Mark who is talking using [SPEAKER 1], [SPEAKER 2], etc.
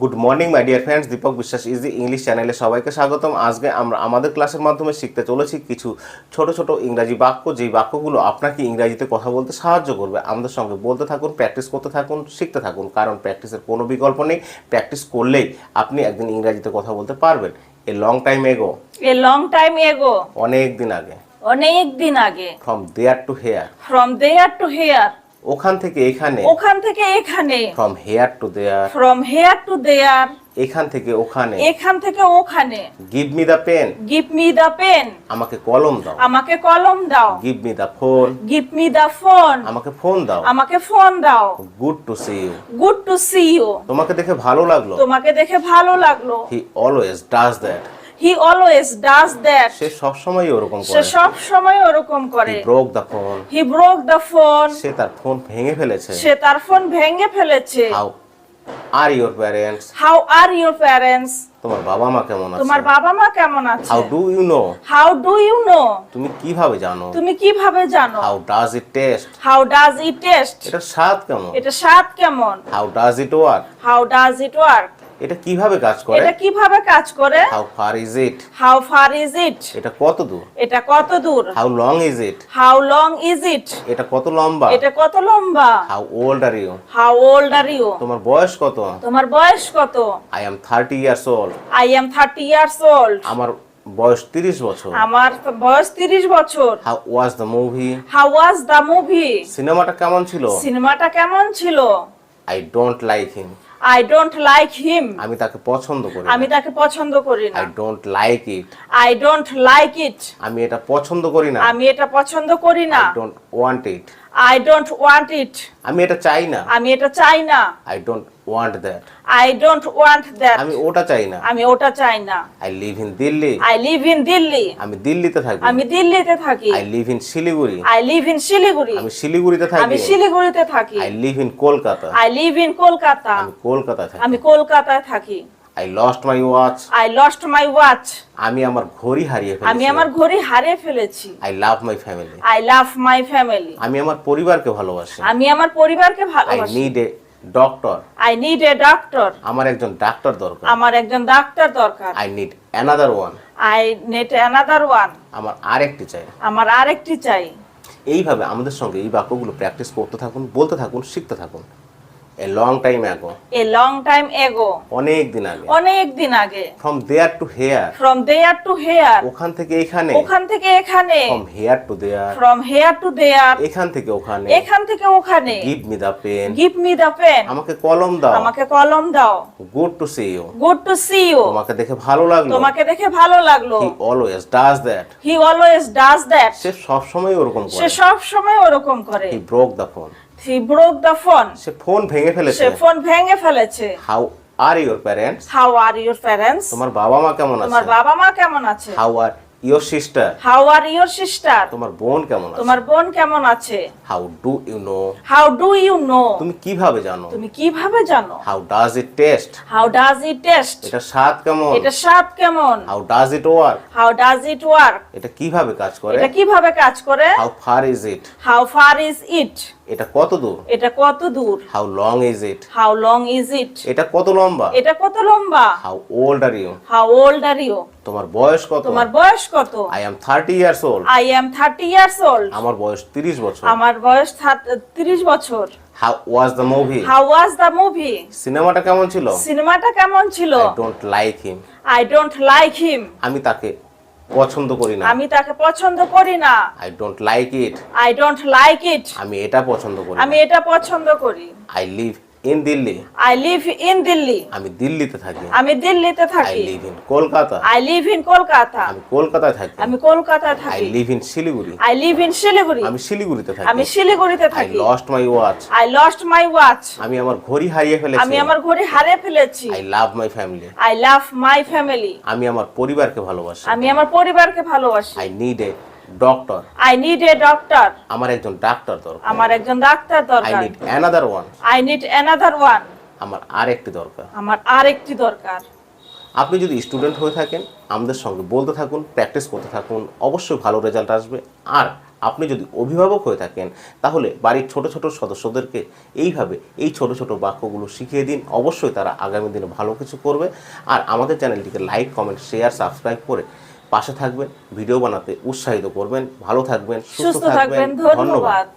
[SPEAKER 1] Good morning my dear friends, Deepak Biswas easy English চ্যানেলে সবাইকে স্বাগতম। আজকে আমরা আমাদের ক্লাসের মাধ্যমে শিখতে চলেছি কিছু ছোট ছোট ইংরাজি বাক্য, যেই বাক্যগুলো আপনাকে ইংরাজিতে কথা বলতে সাহায্য করবে। আমাদের সঙ্গে বলতে থাকুন, প্র্যাকটিস করতে থাকুন, শিখতে থাকুন, কারণ প্র্যাকটিসের কোনো বিকল্প নেই। প্র্যাকটিস করলেই আপনি একদিন ইংরাজিতে কথা বলতে পারবেন। এ লং টাইম এগো, অনেক দিন আগে, ফ্রম দেয়ার টু হেয়ার, ওখান থেকে এখানে, ফ্রম হেয়ার টু দেয়ার, এখান থেকে ওখানে, গিভ মি দ্য পেন, আমাকে কলম দাও, গিভ মি দ্য ফোন, আমাকে ফোন দাও, গুড টু সি ইউ, তোমাকে দেখে ভালো লাগলো, হি অলওয়েজ ডাজ দ্যাট, সে সবসময় ওরকম করে, হি ব্রোক দ্য ফোন, সে তার ফোন ভেঙে ফেলেছে, হাউ আর ইওর প্যারেন্টস, তোমার বাবা মা কেমন আছে, হাউ ডু ইউ নো, তুমি কিভাবে জানো, হাউ ডাজ ইট টেস্ট, এটা স্বাদ কেমন, হাউ ডাজ ইট ওয়ার্ক, এটা কিভাবে কাজ করে, হাউ ফার ইজ ইট, এটা কত দূর, হাউ লং ইজ ইট, এটা কত লম্বা, হাউ ওল্ড আর ইউ, তোমার বয়স কত, আই অ্যাম 30 ইয়ার্স ওল্ড, আমার বয়স 30 বছর, হাউ ওয়াজ দ্য মুভি, সিনেমাটা কেমন ছিল, আই ডোন্ট লাইক হিম, আমি তাকে পছন্দ করি না, আই ডোন্ট লাইক ইট, আমি এটা পছন্দ করি না, আই ডোন্ট ওয়ান্ট ইট, আমি এটা চাই না, আই ডোন্ট ওয়ান্ট দ্যাট, আমি ওটা চাই না, আই লিভ ইন দিল্লি, আমি দিল্লিতে থাকি, আই লিভ ইন শিলিগুড়ি, আমি শিলিগুড়িতে থাকি, আই লিভ ইন কলকাতা, আমি কলকাতায় থাকি, I lost my watch, আমি আমার ঘড়ি হারিয়ে ফেলেছি, I love my family, আমি আমার পরিবারকে ভালোবাসি, I need a doctor, আমার একজন ডাক্তার দরকার, I need another one, আমার আরেকটি চাই। এইভাবে আমাদের সঙ্গে এই বাক্যগুলো প্র্যাকটিস করতে থাকুন, বলতে থাকুন, শিখতে থাকুন। A long time ago, অনেক দিন আগে, from there to here, ওখান থেকে এখানে, from here to there, এখান থেকে ওখানে, give me the pen, আমাকে কলম দাও, good to see you, তোমাকে দেখে ভালো লাগলো, he always does that, সে সবসময় ওরকম করে, he broke the phone, say phone ভেঙে ফেলেছে, how are your parents, তোমার বাবা মা কেমন আছে, how are your sister, তোমার বোন কেমন আছে, how do you know, তুমি কিভাবে জানো, how does it taste, এটা স্বাদ কেমন, how does it work, এটা কিভাবে কাজ করে, how far is it, এটা কত দূর, how long is it, এটা কত লম্বা, how old are you, তোমার বয়স কত, I am 30 years old, আমার বয়স 30 বছর, how was the movie, সিনেমাটা কেমন ছিল, I don't like him, আমি তাকে পছন্দ করি না, I don't like it, আমি এটা পছন্দ করি, I live in Delhi, আমি দিল্লিতে থাকি, I live in Kolkata, আমি কলকাতায় থাকি, I live in Shiliguri, আমি শিলিগুড়িতে থাকি, I lost my watch, আমি আমার ঘড়ি হারিয়ে ফেলেছি, I love my family, আমি আমার পরিবারকে ভালোবাসি, I need a doctor, আমার একজন ডাক্তার দরকার, I need another one, আমার আরেকটি দরকার। আপনি যদি স্টুডেন্ট হয়ে থাকেন, আমাদের সঙ্গে বলতে থাকুন, প্র্যাকটিস করতে থাকুন, অবশ্যই ভালো রেজাল্ট আসবে। আর
[SPEAKER 2] আপনি যদি অভিভাবক হয়ে থাকেন তাহলে বাড়ির ছোট ছোট সদস্যদেরকে এইভাবে এই ছোট ছোট বাক্যগুলো শিখিয়ে দিন, অবশ্যই তারা আগামী দিনে ভালো কিছু করবে। আর আমাদের চ্যানেলটিকে লাইক, কমেন্ট, শেয়ার, সাবস্ক্রাইব করে পাশে থাকবেন, ভিডিও বানাতে উৎসাহিত করবেন। ভালো থাকবেন, সুস্থ থাকবেন, ধন্যবাদ।